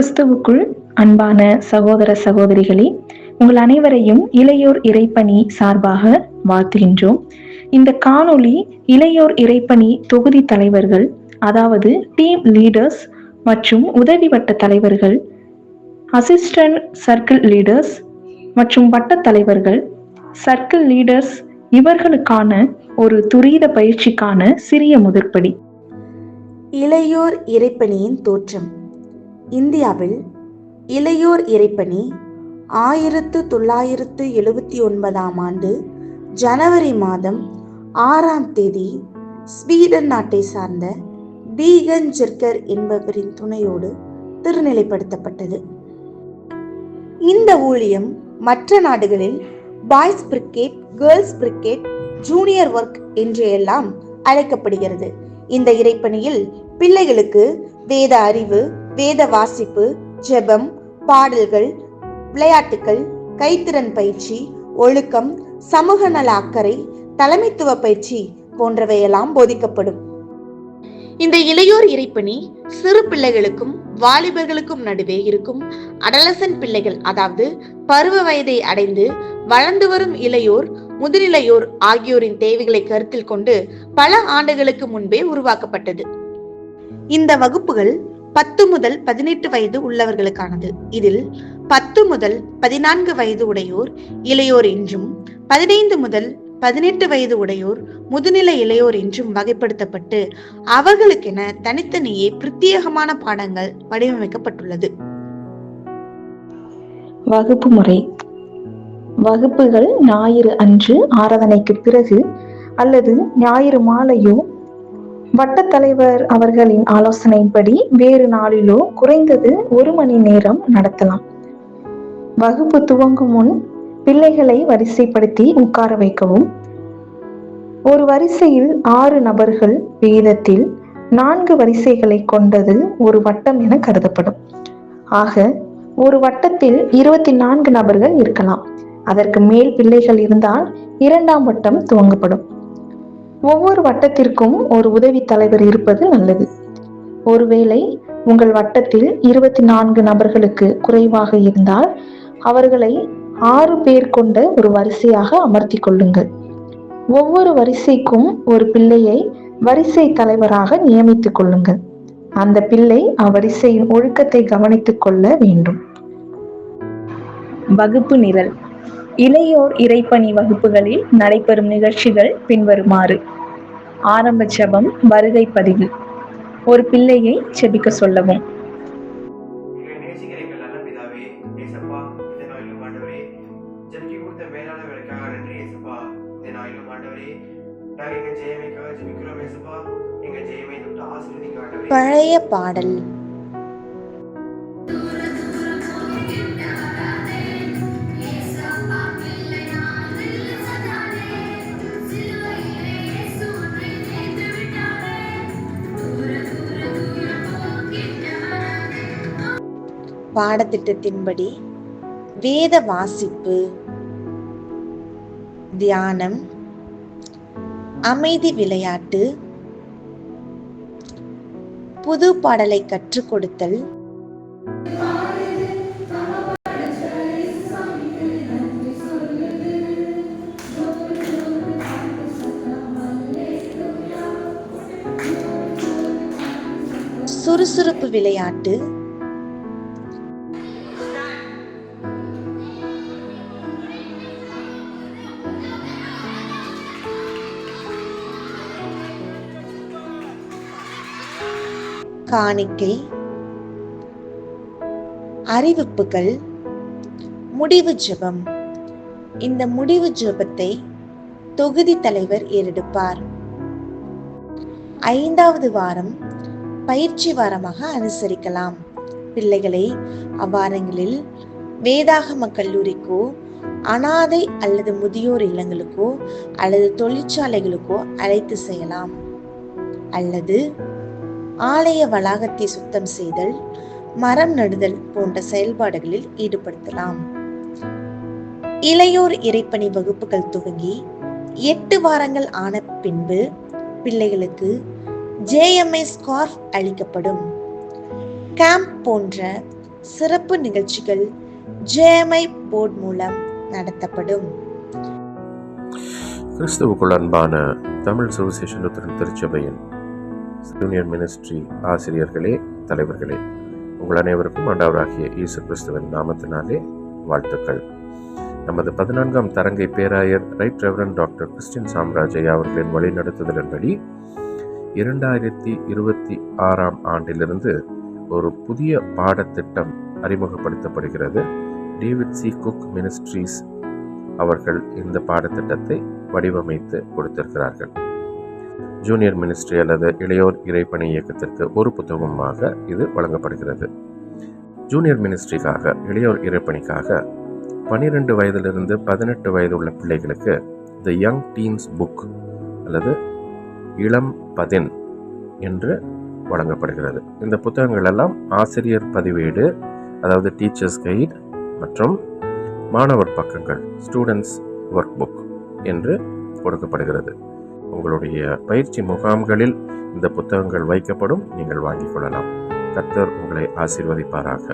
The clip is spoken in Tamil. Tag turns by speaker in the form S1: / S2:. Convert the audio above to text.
S1: கிறிஸ்துவுக்குள் அன்பான சகோதர சகோதரிகளே, உங்கள் அனைவரையும் இளையோர் இறைப்பணி சார்பாக வாழ்த்துகின்றோம். இந்த காணொளி இளையோர் இறைப்பணி தொகுதி தலைவர்கள், அதாவது டீம் லீடர்ஸ் மற்றும் உதவி வட்ட தலைவர்கள், அசிஸ்டன்ட் சர்க்கிள் லீடர்ஸ் மற்றும் வட்ட தலைவர்கள், சர்க்கிள் லீடர்ஸ் இவர்களுக்கான ஒரு துரித பயிற்சிக்கான சிறிய முதற்படி.
S2: இளையோர் இறைப்பணியின் தோற்றம். இந்தியாவில் இளையோர் இறைப்பணி 1979 ஆண்டு ஜனவரி மாதம் 6ஆம் தேதி ஸ்வீடன் நாட்டை சார்ந்த டீகன் ஜெர்கர் என்பவரின் துணையோடு திருநிலைப்படுத்தப்பட்டது. இந்த ஊழியம் மற்ற நாடுகளில் boys brigade, girls brigade, junior work என்று எல்லாம் அழைக்கப்படுகிறது. இந்த இறைப்பணியில் பிள்ளைகளுக்கு வேத அறிவு, வேத வாசிப்பு, ஜெபம், பாடல்கள், விளையாட்டுகள், கைத்திறன் பயிற்சி, ஒழுக்கம், சமூக நல அக்கறை, தலைமைத்துவ பயிற்சி போன்றவையெல்லாம் போதிக்கப்படும். இந்த இளையோர் இறைப்பணி சிறு பிள்ளைகளுக்கும் வாலிபர்களுக்கும் நடுவே இருக்கும் அடலசன் பிள்ளைகள், அதாவது பருவ வயதை அடைந்து வளர்ந்து வரும் இளையோர், முதுநிலையோர் ஆகியோரின் தேவைகளை கருத்தில் கொண்டு பல ஆண்டுகளுக்கு முன்பே உருவாக்கப்பட்டது. இந்த வகுப்புகள் 10 முதல் 18 வயது உள்ளவர்களுக்கானது. இதில் 10 முதல் 14 வயது உடையோர் இளையோர் என்றும், 15 முதல் 18 வயது உடையோர் முதுநிலை இளையோர் என்றும் வகைப்படுத்தப்பட்டு அவர்களுக்கென தனித்தனியே பிரத்யேகமான பாடங்கள் வடிவமைக்கப்பட்டுள்ளது.
S1: வகுப்பு முறை. வகுப்புகள் ஞாயிறு அன்று ஆராதனைக்கு பிறகு அல்லது ஞாயிறு மாலையோ வட்டத்தலைவர் அவர்களின் ஆலோசனைப்படி வேறு நாளிலோ குறைந்தது 1 மணி நேரம் நடத்தலாம். வகுப்பு துவங்கும் முன் பிள்ளைகளை வரிசைப்படுத்தி உட்கார வைக்கவும். ஒரு வரிசையில் 6 நபர்கள் வீதத்தில் 4 வரிசைகளை கொண்டது ஒரு வட்டம் என கருதப்படும். ஆக ஒரு வட்டத்தில் 24 நபர்கள் இருக்கலாம். அதற்கு மேல் பிள்ளைகள் இருந்தால் 2ஆம் வட்டம் துவங்கப்படும். ஒவ்வொரு வட்டத்திற்கும் ஒரு உதவி தலைவர் இருப்பது நல்லது. ஒருவேளை உங்கள் வட்டத்தில் 24 நபர்களுக்கு குறைவாக இருந்தால் அவர்களை 6 பேர் கொண்ட ஒரு வரிசையாக அமர்த்தி கொள்ளுங்கள். ஒவ்வொரு வரிசைக்கும் ஒரு பிள்ளையை வரிசை தலைவராக நியமித்துக் கொள்ளுங்கள். அந்த பிள்ளை அவ்வரிசையின் ஒழுக்கத்தை கவனித்துக் கொள்ள வேண்டும். வகுப்பு நிரல். இளையோர் இறைப்பணி வகுப்புகளில் நடைபெறும் நிகழ்ச்சிகள் பின்வருமாறு. ஆரம்ப ஜெபம், வருகை பதிவு. ஒரு பிள்ளையை ஜெபிக்க சொல்லவும்.
S2: பழைய பாடல். பாடத்திட்டத்தின்படி வேத வாசிப்பு, தியானம், அமைதி விளையாட்டு, புது பாடலை கற்றுக் கொடுத்தல், சுறுசுறுப்பு விளையாட்டு, காணிக்கை, அறிவிப்புகள், முடிவு ஜெபம். இந்த முடிவு ஜெபத்தை தொகுதி தலைவர் ஏறெடுப்பார். 5வது வாரம் பயிற்சி வாரமாக அனுசரிக்கலாம். பிள்ளைகளை அவ்வாரங்களில் வேதாகம கல்லூரிக்கோ, அனாதை அல்லது முதியோர் இல்லங்களுக்கோ அல்லது தொழிற்சாலைகளுக்கோ அழைத்து செய்யலாம். அல்லது ஆலய வளாகத்தை சுத்தம் செய்தல், மரம் நடுதல் போன்ற செயல்பாடுகளில் ஈடுபடுத்தலாம். இளையோர் இறைப்பணி வகுப்புகள் துவங்கி 8 வாரங்கள் ஆன பின்பு பிள்ளைகளுக்கு JMA ஸ்கார்ஃப் அளிக்கப்படும். கேம்ப் போன்ற சிறப்பு நிகழ்ச்சிகள் ஜேஎம்ஐ போர்டு மூலம் நடத்தப்படும்.
S3: கிறிஸ்துவுக்குள் அன்பான தமிழ் சுவிசேஷ லூத்தரன் திருச்சபையின் ஜூனியர் மினிஸ்ட்ரி ஆசிரியர்களே, தலைவர்களே, உங்கள் அனைவருக்கும் ஆண்டவராகிய இயேசு கிறிஸ்துவின் நாமத்தினாலே வாழ்த்துக்கள். நமது 14ஆம் தரங்கை பேராயர் ரைட் ரெவரண்ட் டாக்டர் கிறிஸ்டின் சாம்ராஜையா அவர்களின் வழிநடத்துதலின்படி 2026ஆம் ஆண்டிலிருந்து ஒரு புதிய பாடத்திட்டம் அறிமுகப்படுத்தப்படுகிறது. டேவிட் சி குக் மினிஸ்ட்ரீஸ் அவர்கள் இந்த பாடத்திட்டத்தை வடிவமைத்து கொடுத்திருக்கிறார்கள். ஜூனியர் மினிஸ்ட்ரி அல்லது இளையோர் இறைப்பணி இயக்கத்திற்கு ஒரு புத்தகமாக இது வழங்கப்படுகிறது. ஜூனியர் மினிஸ்ட்ரிக்காக, இளையோர் இறைப்பணிக்காக 12 வயதிலிருந்து 18 வயது உள்ள பிள்ளைகளுக்கு தி யங் டீன்ஸ் புக் அல்லது இளம் பதின் என்று வழங்கப்படுகிறது. இந்த புத்தகங்கள் எல்லாம் ஆசிரியர் பதிவேடு, அதாவது டீச்சர்ஸ் கைட், மற்றும் மாணவர் பக்கங்கள், ஸ்டூடெண்ட்ஸ் ஒர்க் புக் என்று கொடுக்கப்படுகிறது. உங்களுடைய பயிற்சி முகாம்களில் இந்த புத்தகங்கள் வைக்கப்படும், நீங்கள் வாங்கிக் கொள்ளலாம். கர்த்தர் உங்களை ஆசீர்வதிப்பாராக.